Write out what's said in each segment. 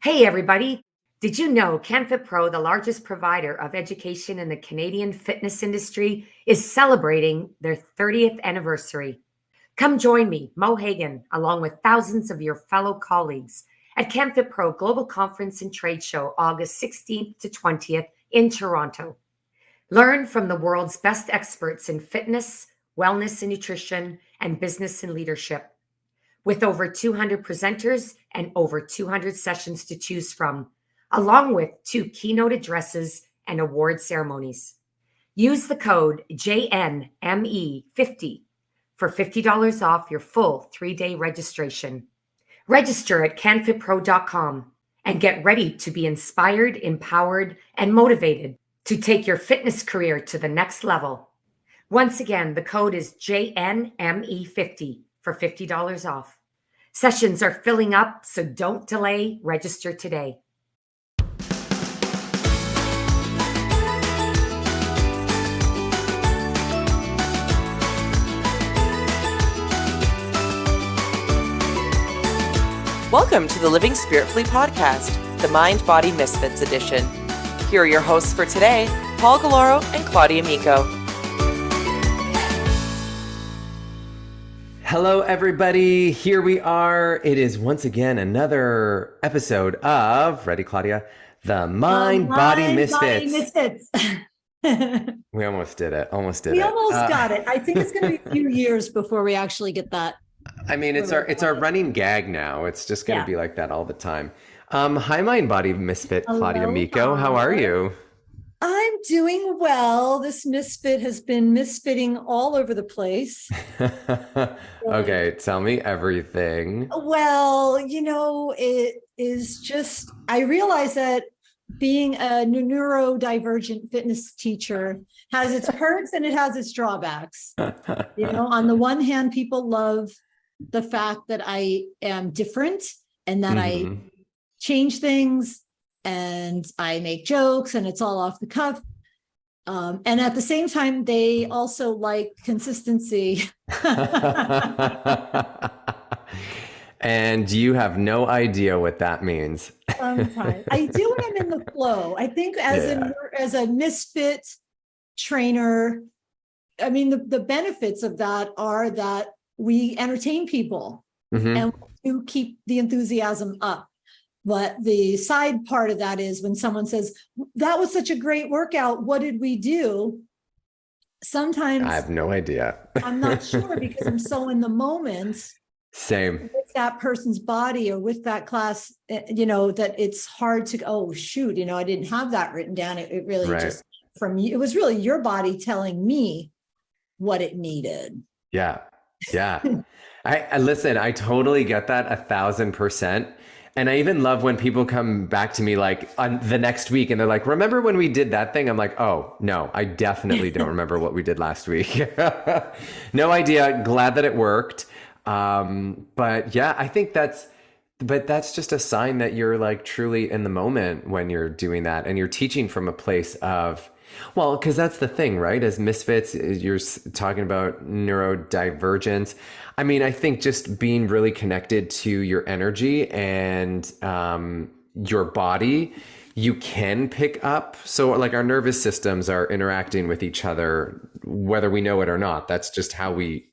Hey, everybody. Did you know canfitpro, the largest provider of education in the Canadian fitness industry, is celebrating their 30th anniversary? Come join me, Mo Hagan, along with thousands of your fellow colleagues at canfitpro Global Conference and Trade Show, August 16th to 20th in Toronto. Learn from the world's best experts in fitness, wellness and nutrition, and business and leadership. With over 200 presenters and over 200 sessions to choose from, along with 2 keynote addresses and award ceremonies. Use the code JNME50 for $50 off your full 3-day registration. Register at canfitpro.com and get ready to be inspired, empowered, and motivated to take your fitness career to the next level. Once again, the code is JNME50 for $50 off. Sessions are filling up, so don't delay. Register today. Welcome to the Living Spiritfully podcast, the Mind Body Misfits edition. Here are your hosts for today, Paul Galloro and Claudia Micco. Hello, everybody. Here we are. It is once again another episode of, ready, Claudia? The Mind Body Misfits. We almost did it. We almost got it. I think it's going to be a few years before we actually get that. I mean, it's our running gag now. It's just going to be like that all the time. Hi, Mind Body Misfit, Claudia Micco. How are you? I'm doing well. This misfit has been misfitting all over the place. Okay, tell me everything. Well, it is just, I realize that being a neurodivergent fitness teacher has its perks and it has its drawbacks. On the one hand, people love the fact that I am different and that I change things and I make jokes and it's all off the cuff. And at the same time, they also like consistency. And you have no idea what that means. Sometimes I do when I'm in the flow. I think as a misfit trainer, I mean, the benefits of that are that we entertain people and we keep the enthusiasm up. But the side part of that is when someone says, that was such a great workout, what did we do? Sometimes I have no idea. I'm not sure because I'm so in the moment. Same. With that person's body or with that class, that it's hard to, oh, shoot, I didn't have that written down. It really just from you. It was really your body telling me what it needed. Yeah. I listen, I totally get that 1,000%. And I even love when people come back to me like on the next week and they're like, remember when we did that thing? I'm like, oh, no, I definitely don't remember what we did last week. No idea. Glad that it worked. But yeah, I think that's just a sign that you're like truly in the moment when you're doing that and you're teaching from a place of, well, because that's the thing, right? As misfits, you're talking about neurodivergence. I mean, I think just being really connected to your energy and your body, you can pick up. So like our nervous systems are interacting with each other, whether we know it or not. That's just how we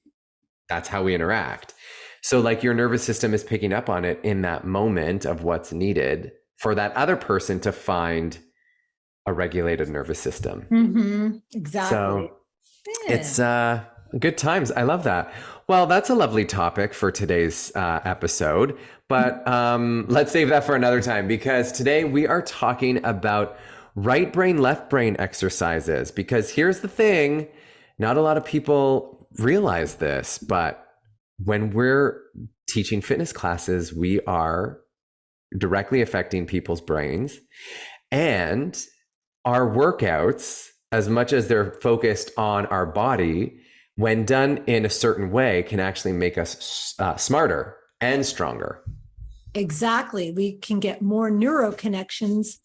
interact. So like your nervous system is picking up on it in that moment of what's needed for that other person to find a regulated nervous system. Exactly. So it's good times. I love that. Well, that's a lovely topic for today's episode, but let's save that for another time because today we are talking about right brain, left brain exercises. Because here's the thing, not a lot of people realize this, but when we're teaching fitness classes, we are directly affecting people's brains, and our workouts, as much as they're focused on our body, when done in a certain way, can actually make us smarter and stronger. Exactly. We can get more neuroconnections,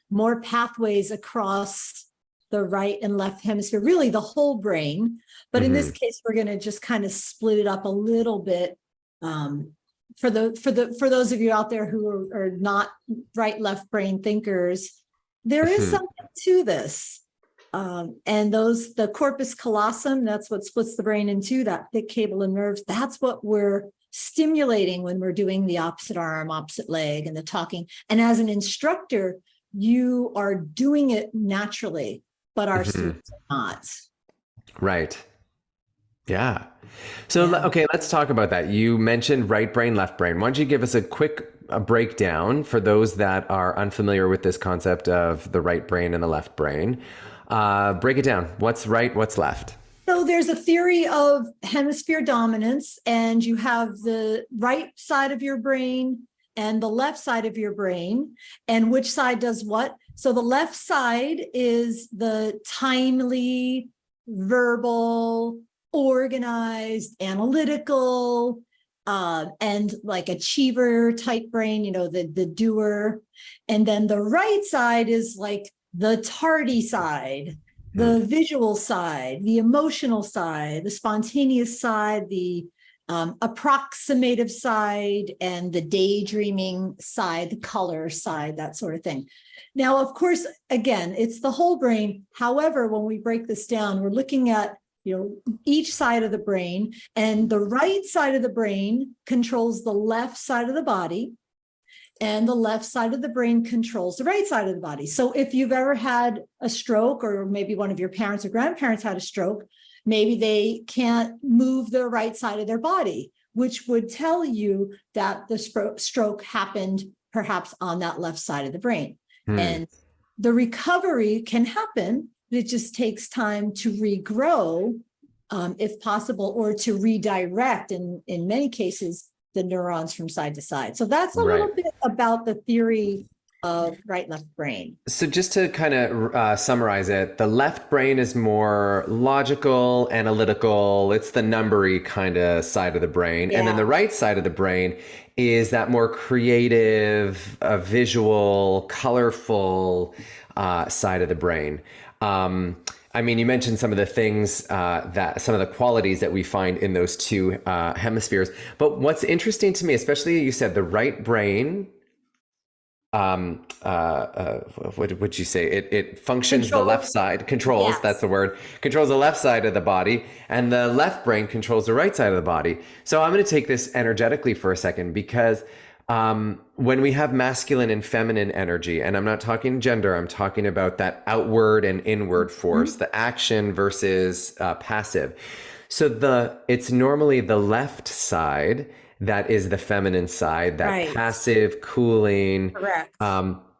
more pathways across the right and left hemisphere, really the whole brain. But in this case, we're going to just kind of split it up a little bit for those of you out there who are not right left brain thinkers, there is something to this. And the corpus callosum, that's what splits the brain in two, that thick cable of nerves, that's what we're stimulating when we're doing the opposite arm, opposite leg, and the talking. And as an instructor, you are doing it naturally, but our students are not. Right. Yeah. So, okay, let's talk about that. You mentioned right brain, left brain. Why don't you give us a quick breakdown for those that are unfamiliar with this concept of the right brain and the left brain? Break it down. What's right? What's left? So there's a theory of hemisphere dominance, and you have the right side of your brain and the left side of your brain, and which side does what. So the left side is the timely, verbal, organized, analytical, and like achiever type brain, the doer. And then the right side is like the tardy side, the visual side, the emotional side, the spontaneous side, the approximative side, and the daydreaming side, the color side, that sort of thing. Now, of course, again, it's the whole brain. However, when we break this down, we're looking at each side of the brain, and the right side of the brain controls the left side of the body, and the left side of the brain controls the right side of the body. So if you've ever had a stroke, or maybe one of your parents or grandparents had a stroke, maybe they can't move the right side of their body, which would tell you that the stroke happened perhaps on that left side of the brain. And the recovery can happen. It just takes time to regrow, if possible, or to redirect, in many cases, the neurons from side to side. So that's a little bit about the theory of right-left brain. So just to kind of summarize it, the left brain is more logical, analytical. It's the numbery kind of side of the brain. And then the right side of the brain is that more creative, visual, colorful side of the brain. I mean, you mentioned some of the things some of the qualities that we find in those two hemispheres. But what's interesting to me, especially you said the right brain, what would you say? It functions the left side, controls, that's the word, controls the left side of the body, and the left brain controls the right side of the body. So I'm going to take this energetically for a second, because when we have masculine and feminine energy, and I'm not talking gender, I'm talking about that outward and inward force, the action versus passive. So it's normally the left side that is the feminine side, that passive, cooling. Correct.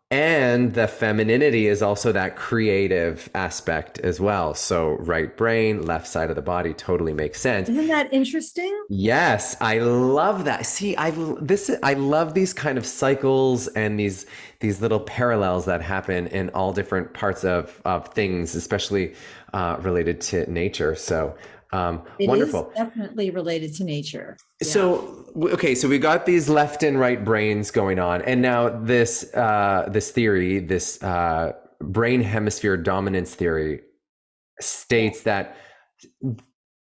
And the femininity is also that creative aspect as well. So right brain, left side of the body totally makes sense. Isn't that interesting? Yes, I love that. See, I love these kind of cycles and these little parallels that happen in all different parts of things, especially related to nature. So wonderful. It is definitely related to nature. Yeah. So, okay, so we got these left and right brains going on. And now this theory, this brain hemisphere dominance theory states that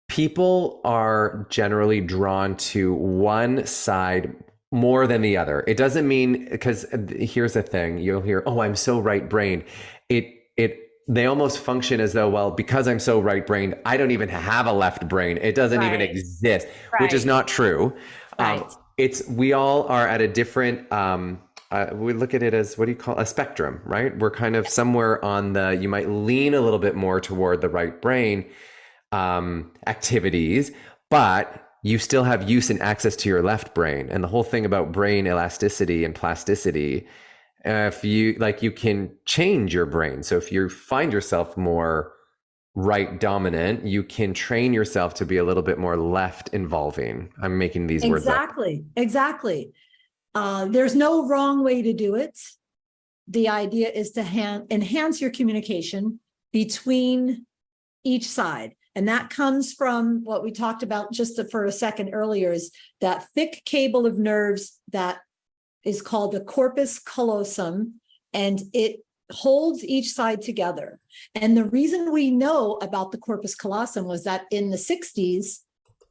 people are generally drawn to one side more than the other. It doesn't mean, because here's the thing, you'll hear, oh, I'm so right-brained. They almost function as though, well, because I'm so right-brained, I don't even have a left brain. It doesn't even exist, which is not true. We all are at a different, we look at it as, what do you call a spectrum, right? We're kind of somewhere on you might lean a little bit more toward the right brain activities, but you still have use and access to your left brain. And the whole thing about brain elasticity and plasticity, if you can change your brain. So if you find yourself more right dominant, you can train yourself to be a little bit more left involving. I'm making these words up. Exactly. There's no wrong way to do it. The idea is to enhance your communication between each side. And that comes from what we talked about just for a second earlier, is that thick cable of nerves that is called the corpus callosum, and it holds each side together. And the reason we know about the corpus callosum was that in the 60s,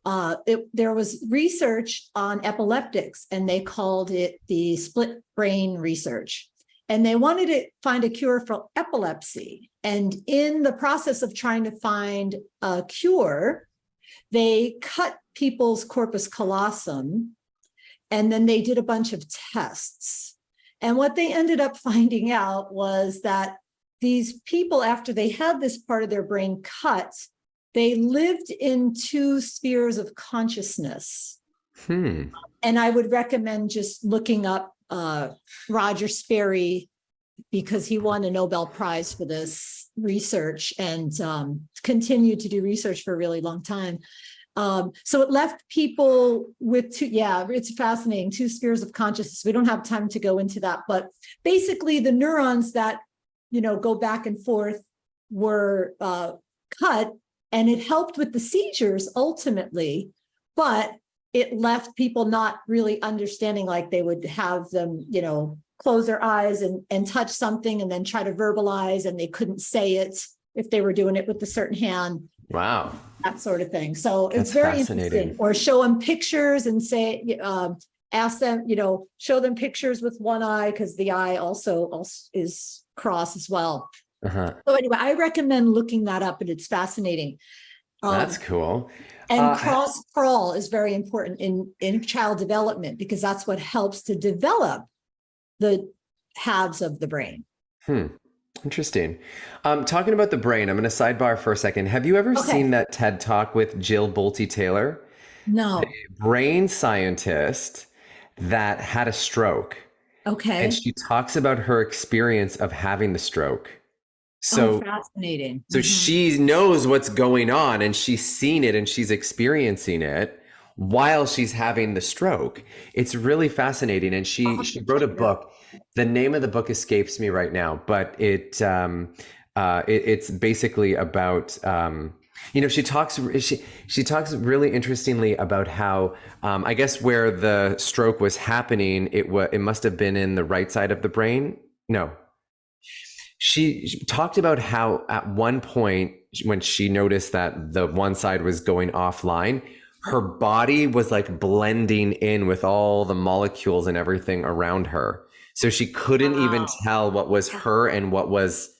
there was research on epileptics, and they called it the split brain research. And they wanted to find a cure for epilepsy. And in the process of trying to find a cure, they cut people's corpus callosum, and then they did a bunch of tests. And what they ended up finding out was that these people, after they had this part of their brain cut, they lived in two spheres of consciousness. And I would recommend just looking up Roger Sperry, because he won a Nobel Prize for this research and continued to do research for a really long time. So it left people with it's fascinating, two spheres of consciousness. We don't have time to go into that, but basically the neurons that, go back and forth were cut, and it helped with the seizures ultimately, but it left people not really understanding, like they would have them, close their eyes and touch something and then try to verbalize, and they couldn't say it if they were doing it with a certain hand. Wow. That sort of thing. So That's it's very fascinating. interesting. Or show them pictures and say, ask them, show them pictures with one eye, because the eye also is cross as well. So anyway, I recommend looking that up, and it's fascinating. That's cool. And cross crawl is very important in child development, because that's what helps to develop the halves of the brain. Interesting. Talking about the brain, I'm going to sidebar for a second. Have you ever seen that TED Talk with Jill Bolte Taylor? No. The brain scientist that had a stroke. Okay. And she talks about her experience of having the stroke. So fascinating. So she knows what's going on, and she's seen it, and she's experiencing it while she's having the stroke. It's really fascinating. And she wrote a book. The name of the book escapes me right now, but it's basically about she talks really interestingly about how I guess where the stroke was happening, it must have been in the right side of the brain. No. She talked about how at one point when she noticed that the one side was going offline, her body was like blending in with all the molecules and everything around her. So she couldn't even tell what was her and what was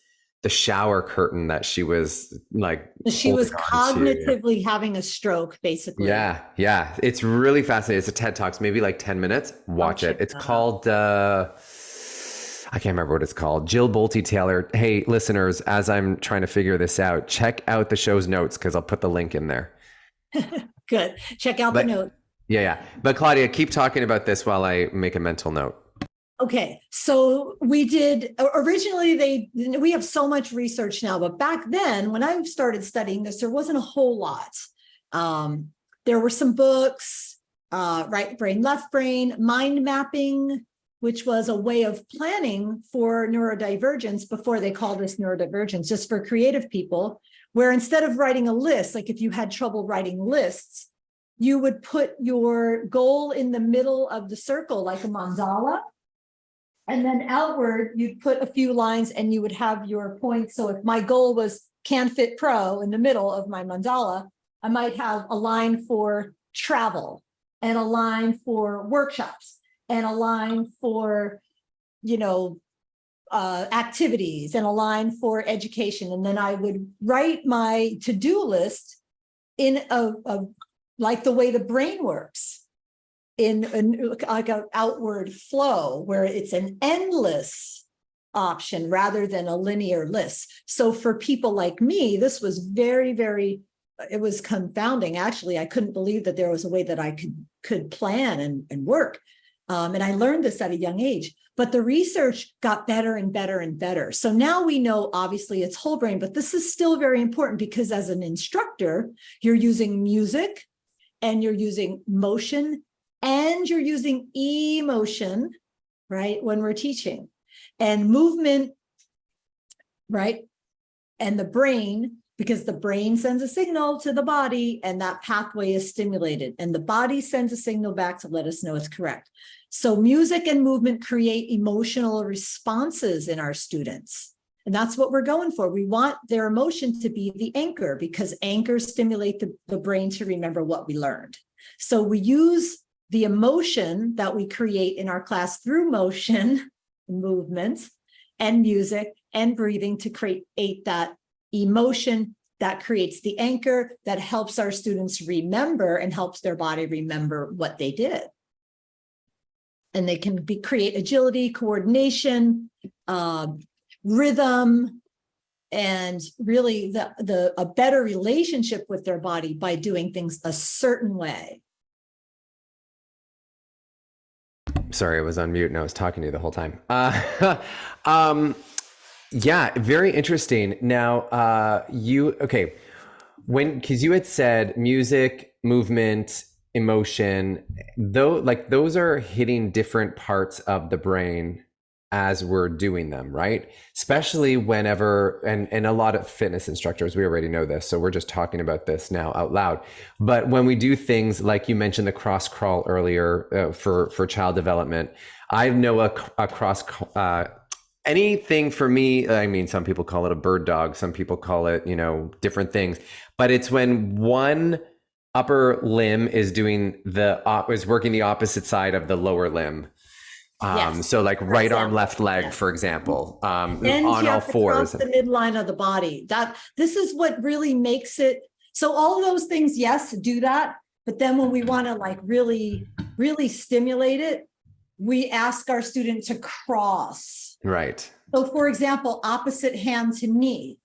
the shower curtain that she was like. She was cognitively having a stroke, basically. Yeah. It's really fascinating. It's a TED Talks, maybe like 10 minutes. Watch it. It's called, I can't remember what it's called. Jill Bolte Taylor. Hey, listeners, as I'm trying to figure this out, check out the show's notes, because I'll put the link in there. Good. Check out the note. Yeah. But Claudia, keep talking about this while I make a mental note. Okay. So we did originally, we have so much research now, but back then when I started studying this, there wasn't a whole lot. There were some books, right brain, left brain, mind mapping, which was a way of planning for neurodivergence before they called this neurodivergence, just for creative people, where instead of writing a list, like if you had trouble writing lists, you would put your goal in the middle of the circle, like a mandala. And then outward, you'd put a few lines and you would have your points. So if my goal was canfitpro in the middle of my mandala, I might have a line for travel and a line for workshops and a line for, activities and a line for education. And then I would write my to-do list in like the way the brain works, in like an outward flow where it's an endless option rather than a linear list. So for people like me, this was very, very, it was confounding. Actually, I couldn't believe that there was a way that I could plan and work. And I learned this at a young age, but the research got better and better and better. So now we know, obviously, it's whole brain, but this is still very important, because as an instructor, you're using music and you're using motion and you're using emotion, right? When we're teaching, and movement, right? And the brain, because the brain sends a signal to the body and that pathway is stimulated, and the body sends a signal back to let us know it's correct. So music and movement create emotional responses in our students. And that's what we're going for. We want their emotion to be the anchor, because anchors stimulate the brain to remember what we learned. So we use the emotion that we create in our class through motion, movement, and music and breathing to create that emotion that creates the anchor that helps our students remember and helps their body remember what they did. And they can create agility, coordination, rhythm, and really a better relationship with their body by doing things a certain way. Sorry, I was on mute and I was talking to you the whole time. Yeah, very interesting. Now, because you had said music, movement, emotion, though, like those are hitting different parts of the brain as we're doing them, right? Especially whenever, and a lot of fitness instructors, we already know this, so we're just talking about this now out loud. But when we do things like you mentioned the cross crawl earlier for child development, I know a cross anything for me. I mean, some people call it a bird dog, some people call it, different things, but it's when one upper limb is working the opposite side of the lower limb. Yes. So like right arm, left leg, for example, And on you all have to fours. cross the midline of the body. This is what really makes it. So all of those things, yes, do that. But then when we want to like really, really stimulate it, we ask our student to cross. Right. So for example, opposite hand to knee,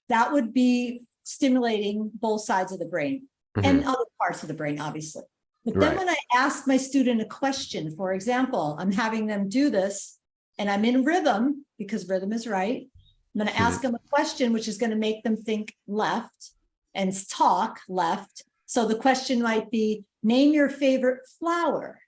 that would be stimulating both sides of the brain and other parts of the brain, obviously. But then when I ask my student a question, for example, I'm having them do this and I'm in rhythm because rhythm is right. I'm going to ask them a question, which is going to make them think left and talk left. So the question might be, name your favorite flower.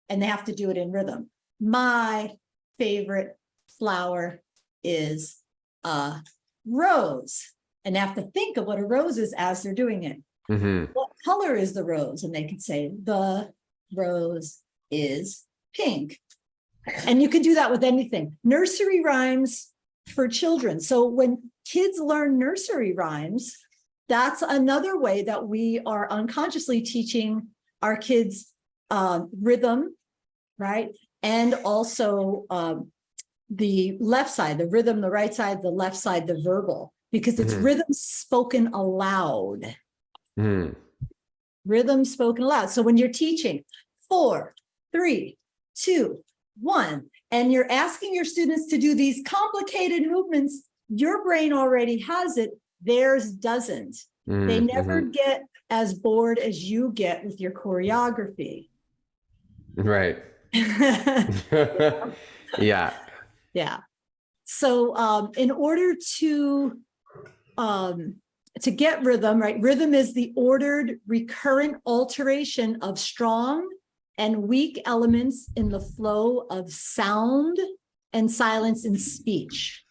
And they have to do it in rhythm. My favorite flower is a rose. And they have to think of what a rose is as they're doing it. What color is the rose? And they can say, the rose is pink. And you can do that with anything. Nursery rhymes for children. So when kids learn nursery rhymes, that's another way that we are unconsciously teaching our kids rhythm, right? And also the left side, the rhythm, the right side, the left side, the verbal, because it's rhythm spoken aloud. Rhythm spoken aloud. So when you're teaching 4, 3, 2, 1, and you're asking your students to do these complicated movements, your brain already has it, theirs doesn't. They never get as bored as you get with your choreography. Right. Yeah. Yeah. So in order to get rhythm, right? Rhythm is the ordered, recurrent alteration of strong and weak elements in the flow of sound and silence in speech.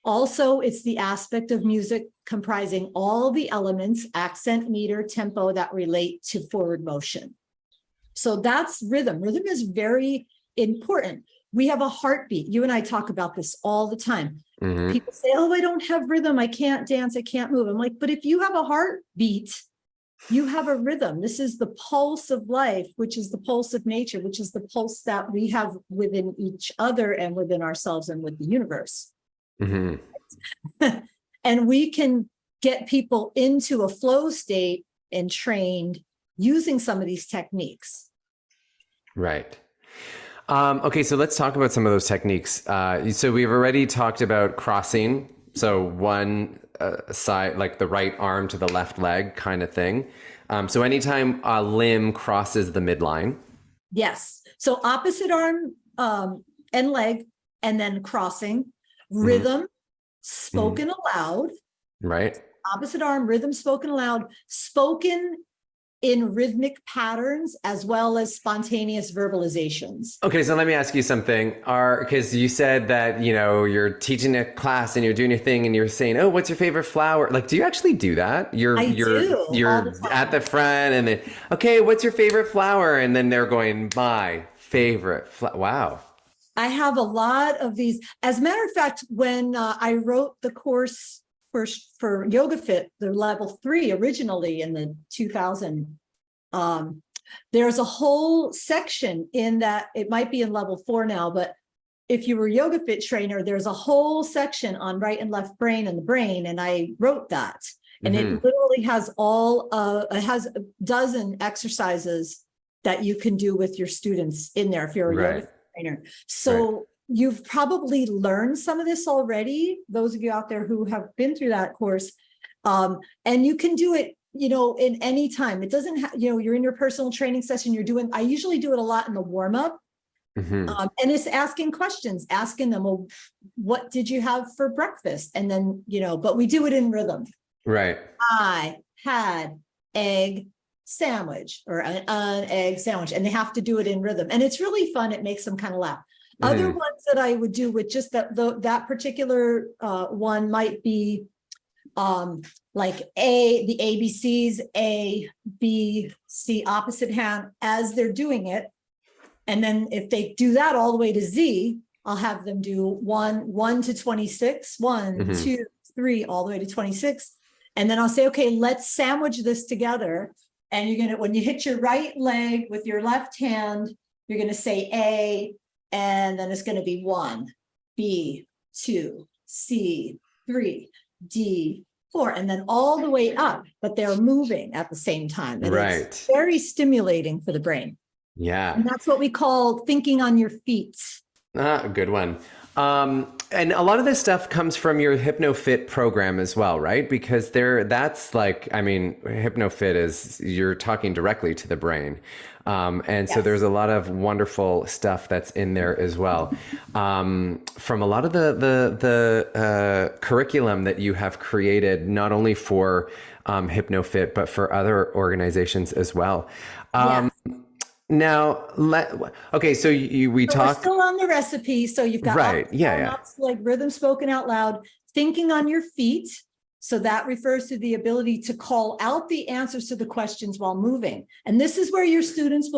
Also, it's the aspect of music comprising all the elements, accent, meter, tempo that relate to forward motion. So that's rhythm. Rhythm is very important. We have a heartbeat. You and I talk about this all the time. People say, oh, I don't have rhythm. I can't dance. I can't move. I'm like, but if you have a heartbeat, you have a rhythm. This is the pulse of life, which is the pulse of nature, which is the pulse that we have within each other and within ourselves and with the universe. And we can get people into a flow state and trained using some of these techniques. Right. Okay, so let's talk about some of those techniques. So we've already talked about crossing. So one side, like the right arm to the left leg kind of thing. So anytime a limb crosses the midline. Yes. So opposite arm and leg, and then crossing. Rhythm, spoken aloud. Right. Opposite arm, rhythm spoken aloud, spoken in rhythmic patterns, as well as spontaneous verbalizations. Okay, so let me ask you something. Because you said that, you're teaching a class and you're doing your thing and you're saying, oh, what's your favorite flower? Like, do you actually do that? You're at the front and then, okay, what's your favorite flower? And then they're going, my favorite flower. Wow. I have a lot of these. As a matter of fact, when I wrote the course for Yoga Fit, the level 3 originally in the 2000, there's a whole section in that. It might be in level 4 now, but if you were a Yoga Fit trainer, there's a whole section on right and left brain and the brain, and I wrote that. And it literally has it has a dozen exercises that you can do with your students in there if you're a yoga trainer. So you've probably learned some of this already, those of you out there who have been through that course. And you can do it, in any time. It doesn't have, you're in your personal training session, I usually do it a lot in the warm up. And it's asking questions, asking them, well, what did you have for breakfast? And then, but we do it in rhythm. Right. I had egg sandwich or an egg sandwich, and they have to do it in rhythm. And it's really fun. It makes them kind of laugh. Other ones that I would do with just that particular one might be like the ABCs, A, B, C, opposite hand as they're doing it. And then if they do that all the way to Z, I'll have them do 1 to 26, 1, 2, 3, all the way to 26. And then I'll say, okay, let's sandwich this together. And you're going to, when you hit your right leg with your left hand, you're going to say A, and then it's going to be 1, B, 2, C, 3, D, 4, and then all the way up, but they're moving at the same time. And it's very stimulating for the brain. Yeah. And that's what we call thinking on your feet. A good one. And a lot of this stuff comes from your HypnoFit program as well, right? Because that's like, HypnoFit is, you're talking directly to the brain. So there's a lot of wonderful stuff that's in there as well. From a lot of the curriculum that you have created, not only for HypnoFit, but for other organizations as well. Now, so we talked. We're still on the recipe. So you've got like rhythm spoken out loud, thinking on your feet. So that refers to the ability to call out the answers to the questions while moving. And this is where your students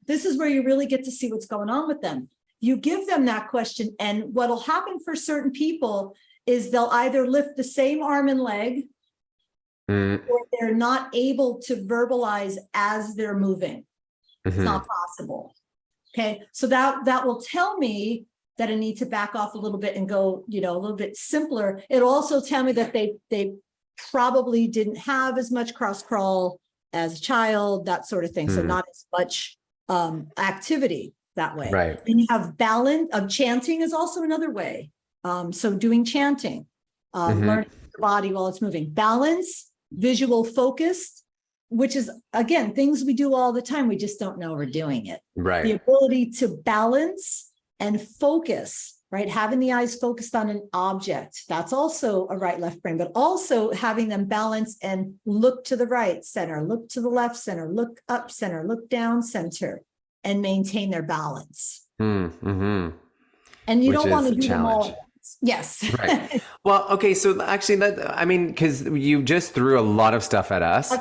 this is where you really get to see what's going on with them. You give them that question, and what'll happen for certain people is they'll either lift the same arm and leg, or they're not able to verbalize as they're moving. It's not possible. Okay. So that will tell me that I need to back off a little bit and go, a little bit simpler. It'll also tell me that they probably didn't have as much cross crawl as a child, that sort of thing. So not as much activity that way. Right. And you have balance. Chanting is also another way. So doing chanting, learning the body while it's moving. Balance, visual focused, which is, again, things we do all the time. We just don't know we're doing it. Right. The ability to balance and focus, right? Having the eyes focused on an object. That's also a right, left brain, but also having them balance and look to the right center, look to the left center, look up center, look down center, and maintain their balance. And you don't want to do them all. Yes. Right. Well, okay. So actually because you just threw a lot of stuff at us,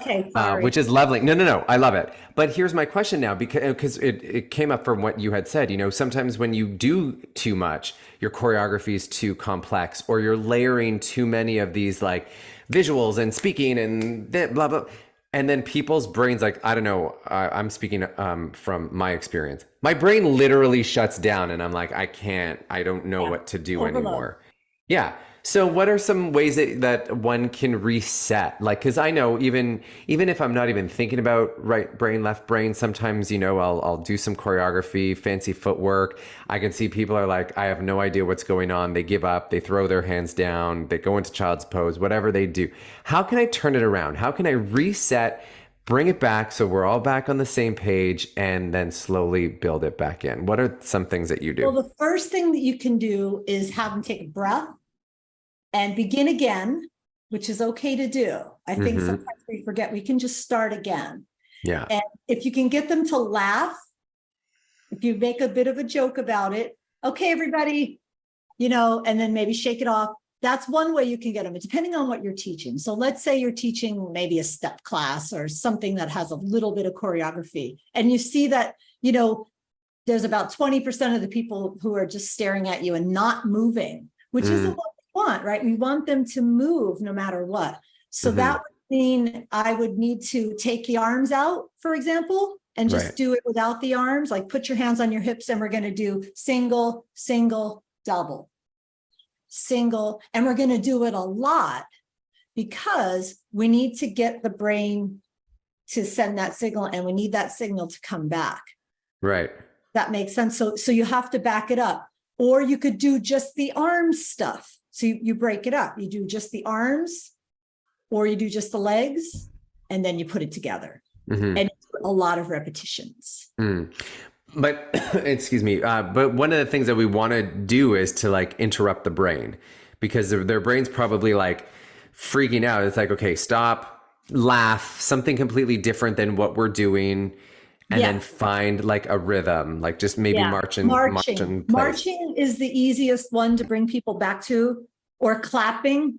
which is lovely. No. I love it. But here's my question now, because it came up from what you had said, sometimes when you do too much, your choreography is too complex, or you're layering too many of these like visuals and speaking and blah, blah. And then people's brains, like, I don't know, I'm speaking from my experience. My brain literally shuts down and I'm like, I don't know what to do anymore. Yeah. So what are some ways that one can reset? Like, cause I know even if I'm not even thinking about right brain, left brain, sometimes, I'll do some choreography, fancy footwork. I can see people are like, I have no idea what's going on. They give up, they throw their hands down, they go into child's pose, whatever they do. How can I turn it around? How can I reset, bring it back so we're all back on the same page, and then slowly build it back in? What are some things that you do? Well, the first thing that you can do is have them take a breath and begin again, which is okay to do. I think sometimes we forget we can just start again. Yeah. And if you can get them to laugh, if you make a bit of a joke about it, okay, everybody, and then maybe shake it off. That's one way you can get them, depending on what you're teaching. So let's say you're teaching maybe a step class or something that has a little bit of choreography, and you see that, there's about 20% of the people who are just staring at you and not moving, which isn't what we want, right? We want them to move no matter what. So that would mean I would need to take the arms out, for example, and just do it without the arms. Like put your hands on your hips and we're going to do single, single, double, single. And we're going to do it a lot because we need to get the brain to send that signal and we need that signal to come back. Right. That makes sense. So you have to back it up, or you could do just the arms stuff. So you break it up. You do just the arms, or you do just the legs, and then you put it together. And a lot of repetitions. But excuse me. But one of the things that we want to do is to like interrupt the brain, because their brain's probably like freaking out. It's like, okay, stop, laugh, something completely different than what we're doing. And then find like a rhythm, like just maybe marching. Marching is the easiest one to bring people back to, or clapping.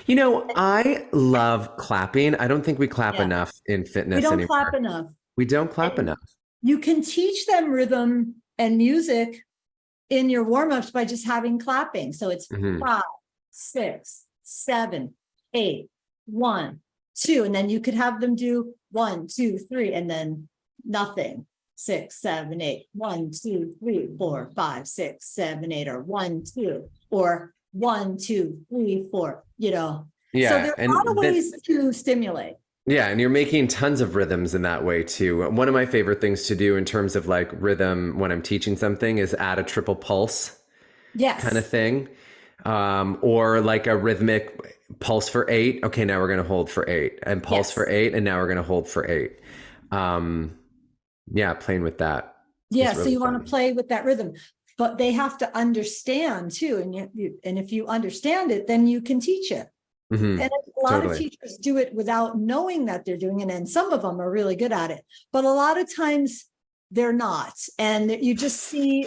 You know, I love clapping. I don't think we clap enough in fitness anymore. We don't clap enough. We don't clap enough. You can teach them rhythm and music in your warm-ups by just having clapping. So it's 5, 6, 7, 8, 1, 2, and then you could have them do 1, 2, 3, and then nothing. 6, 7, 8, 1, 2, 3, 4, 5, 6, 7, 8, or 1, 2, or 1, 2, 3, 4, you know. Yeah. So there are a lot of ways to stimulate. Yeah. And you're making tons of rhythms in that way too. One of my favorite things to do in terms of like rhythm when I'm teaching something is add a triple pulse kind of thing. Or like a rhythmic pulse for 8. Okay, now we're going to hold for 8, and pulse for 8. And now we're going to hold for 8. Yeah. Playing with that. Yeah. Really so you want to play with that rhythm, but they have to understand too. And if you understand it, then you can teach it. And a lot of teachers do it without knowing that they're doing it. And some of them are really good at it, but a lot of times they're not. And you just see,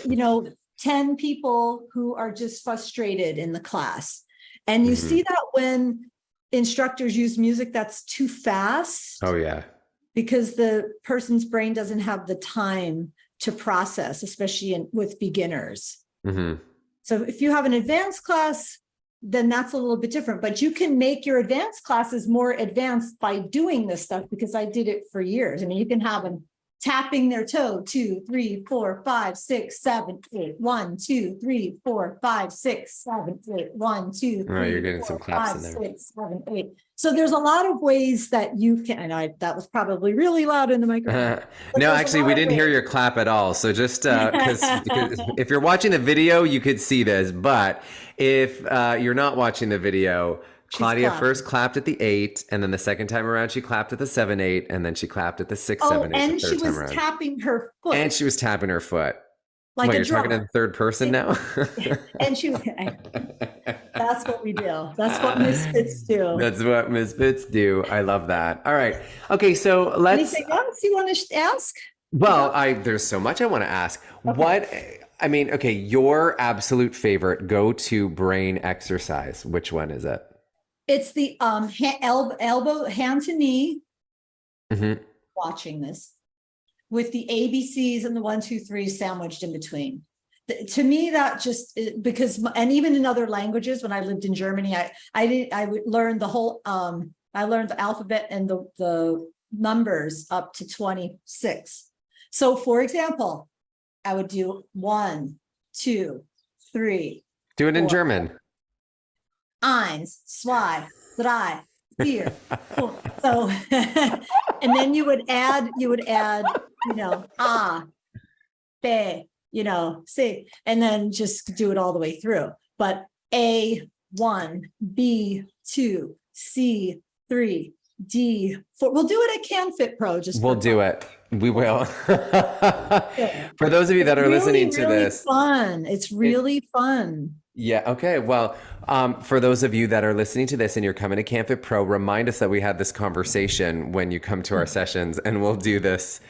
10 people who are just frustrated in the class. And you see that when instructors use music that's too fast. Oh, yeah. Because the person's brain doesn't have the time to process, especially with beginners. So if you have an advanced class, then that's a little bit different. But you can make your advanced classes more advanced by doing this stuff, because I did it for years. I mean, you can have them tapping their toe, 2, 3, 4, 5, 6, 7, 8, 1, 2, 3, 4, 5, 6, 7, 8, 1, 2, 3, oh, you're getting 4, some claps 5, in there. 6, 7, 8. So there's a lot of ways that you can, and that was probably really loud in the microphone. No, actually, we didn't hear your clap at all. So just because if you're watching the video, you could see this. But if you're not watching the video, Claudia first clapped at the 8, and then the second time around, she clapped at the 7, 8, and then she clapped at the 6, 7, 8. And she was tapping her foot. And she was tapping her foot. Like Wait, a you're drummer. talking in third person now? And that's what we do. That's what Misfits do. That's what Misfits do. I love that. All right. Okay, so let's... Anything else you want to ask? Well, there's so much I want to ask. Okay. Your absolute favorite go-to brain exercise, which one is it? It's the elbow, hand to knee, watching this, with the ABCs and the 1, 2, 3 sandwiched in between. To me, that just because, and even in other languages, when I lived in Germany, I would learn the whole. I learned the alphabet and the numbers up to 26. So, for example, I would do 1, 2, 3. Do it in 4. German. 1, 2, 3, 4. So, and then you would add, A, B, C, and then just do it all the way through. But A1, B2, C3, D4. We'll do it at canfitpro. We'll do it. We will. For those of you that are listening to this, fun. It's really fun. Yeah. Okay. Well, for those of you that are listening to this and you're coming to Canfit Pro, remind us that we had this conversation when you come to our sessions, and we'll do this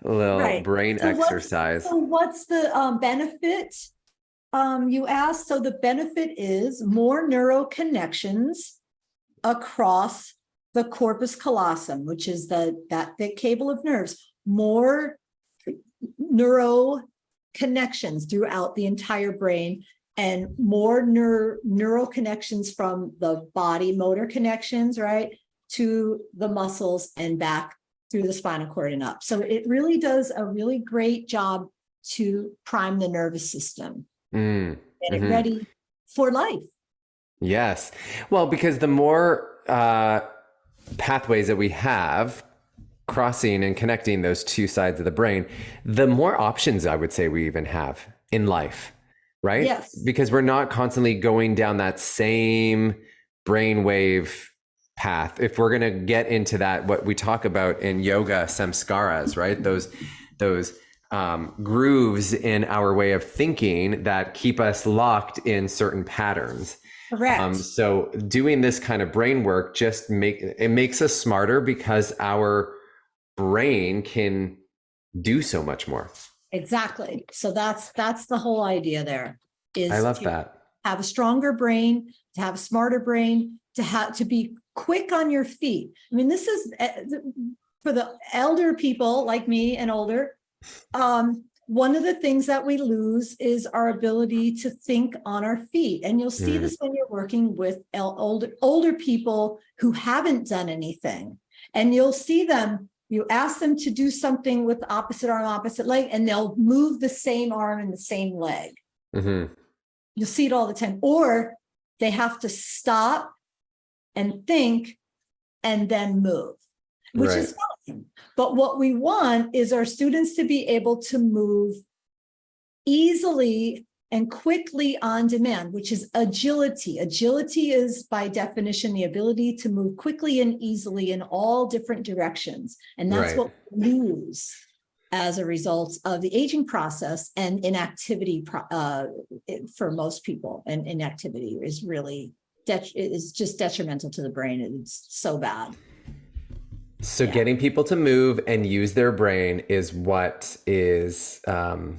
little brain exercise. What's the benefit? You asked. So the benefit is more neural connections across the corpus callosum, which is that thick cable of nerves. More neuro connections throughout the entire brain, and more neural connections from the body, motor connections, right, to the muscles and back through the spinal cord and up. So it really does a really great job to prime the nervous system, get it ready for life. Yes. Well, because the more pathways that we have crossing and connecting those two sides of the brain, the more options I would say we even have in life, right? Yes. Because we're not constantly going down that same brainwave path. If we're going to get into that, what we talk about in yoga, samskaras, right? Those grooves in our way of thinking that keep us locked in certain patterns. Correct. So doing this kind of brain work just makes us smarter, because our brain can do so much more. Exactly. So that's the whole idea there. Is I love to that. have a stronger brain, to have a smarter brain, to be quick on your feet. I mean, this is for the elder people like me and older. One of the things that we lose is our ability to think on our feet. And you'll see this when you're working with older people who haven't done anything. And you'll see them, you ask them to do something with the opposite arm, opposite leg, and they'll move the same arm and the same leg. You'll see it all the time. Or they have to stop and think and then move, which is fine. But what we want is our students to be able to move easily and quickly on demand, which is agility. Agility is, by definition, the ability to move quickly and easily in all different directions. And that's what we lose as a result of the aging process and inactivity for most people. And inactivity is really is just detrimental to the brain. It's so bad. So getting people to move and use their brain is what is going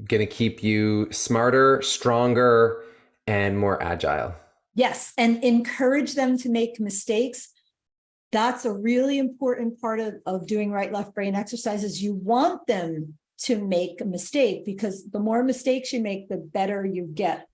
to keep you smarter, stronger, and more agile. Yes. And encourage them to make mistakes. That's a really important part of doing right left brain exercises. You want them to make a mistake, because the more mistakes you make, the better you get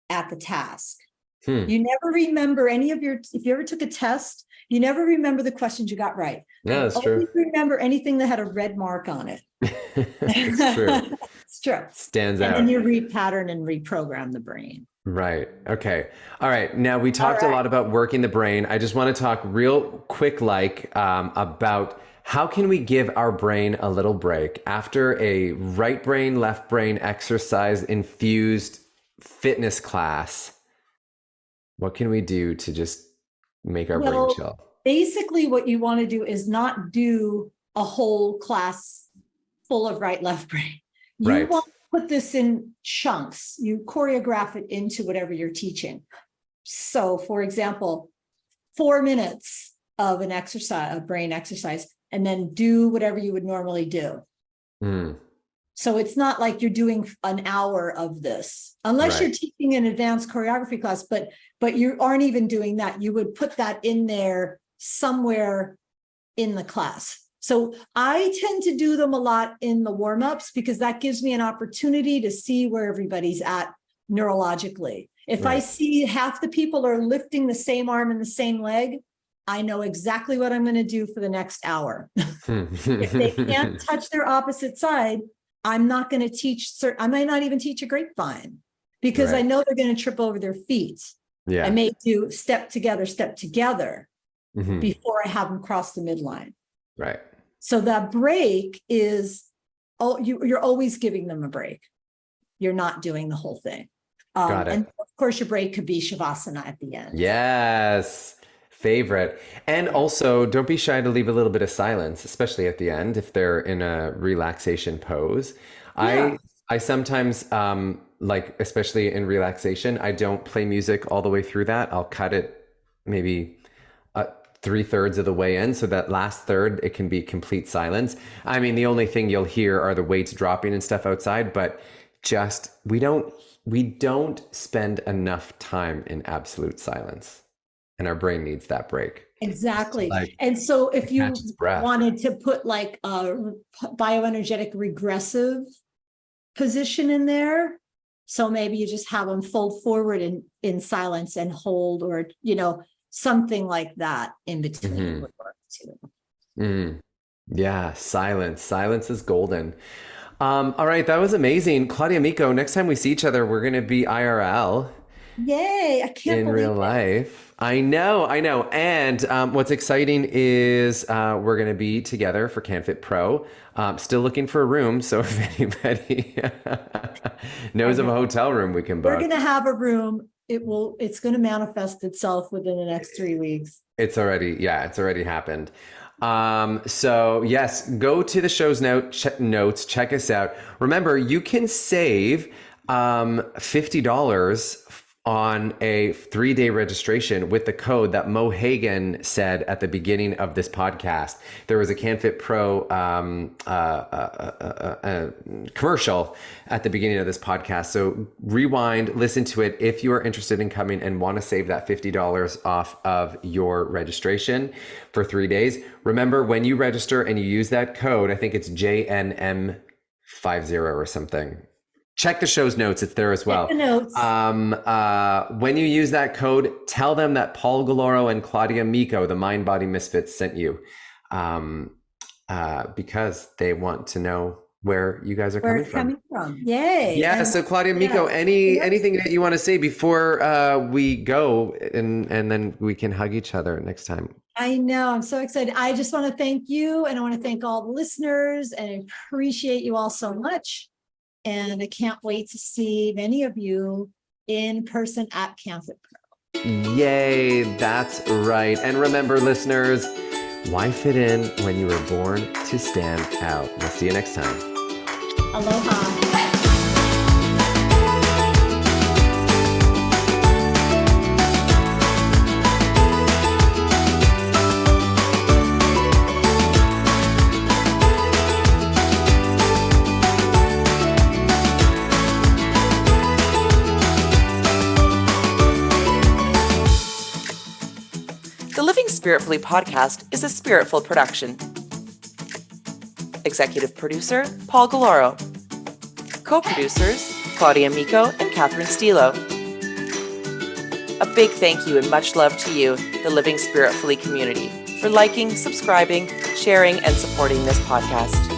at the task. You never remember if you ever took a test, you never remember the questions you got right. Yeah, that's true. Always remember anything that had a red mark on it. It's true. It's true. Stands out. And then you repattern and reprogram the brain. Right. Okay. All right. Now we talked a lot about working the brain. I just want to talk real quick, about how can we give our brain a little break after a right brain, left brain exercise infused fitness class. What can we do to just make our brain chill? Basically, what you want to do is not do a whole class full of right, left brain. You want to put this in chunks. You choreograph it into whatever you're teaching. So, for example, 4 minutes of an exercise, a brain exercise, and then do whatever you would normally do. So it's not like you're doing an hour of this, unless you're teaching an advanced choreography class, but you aren't even doing that. You would put that in there somewhere in the class. So I tend to do them a lot in the warm-ups, because that gives me an opportunity to see where everybody's at neurologically. If I see half the people are lifting the same arm and the same leg, I know exactly what I'm going to do for the next hour. If they can't touch their opposite side, I'm not going to teach. I might not even teach a grapevine, because I know they're going to trip over their feet. I may do step together before I have them cross the midline. Right. So that break is, you're always giving them a break. You're not doing the whole thing. Got it. And of course, your break could be Shavasana at the end. Yes. Favorite. And also, don't be shy to leave a little bit of silence, especially at the end, if they're in a relaxation pose. I sometimes, especially in relaxation, I don't play music all the way through that. I'll cut it maybe 3/3 of the way in, so that last third, it can be complete silence. I mean, the only thing you'll hear are the weights dropping and stuff outside, but just, we don't spend enough time in absolute silence. and our brain needs that break. Exactly. Like, and so if you catch its breath. wanted to put like a bioenergetic regressive position in there, so maybe you just have them fold forward in silence and hold, or, something like that in between would work too. Yeah, silence is golden. All right, that was amazing. Claudia Micco, next time we see each other, we're going to be IRL. Yay, I can't in believe real it. life. I know. And what's exciting is we're going to be together for canfitpro. Still looking for a room. So if anybody knows of a hotel room we can book. We're going to have a room. It's going to manifest itself within the next 3 weeks. It's already happened. So yes, go to the show's notes, check us out. Remember, you can save $50 on a 3-day registration with the code that Mo Hagan said at the beginning of this podcast. There was a canfitpro commercial at the beginning of this podcast. So rewind, listen to it if you are interested in coming and want to save that $50 off of your registration for 3 days. Remember, when you register and you use that code, I think it's JNM50 or something. Check the show's notes. It's there as well. Check the notes. When you use that code, tell them that Paul Galloro and Claudia Micco, the Mind Body Misfits, sent you, because they want to know where you guys are coming from. Yay. Yeah. So Claudia Micco, anything that you want to say before we go, and then we can hug each other next time. I know. I'm so excited. I just want to thank you, and I want to thank all the listeners, and I appreciate you all so much. And I can't wait to see many of you in person at canfitpro. Yay, that's right. And remember, listeners, why fit in when you were born to stand out? We'll see you next time. Aloha. The Living Spiritfully podcast is a Spiritful production. Executive producer, Paul Galloro. Co-producers, Claudia Micco and Catherine Stilo. A big thank you and much love to you, the Living Spiritfully community, for liking, subscribing, sharing, and supporting this podcast.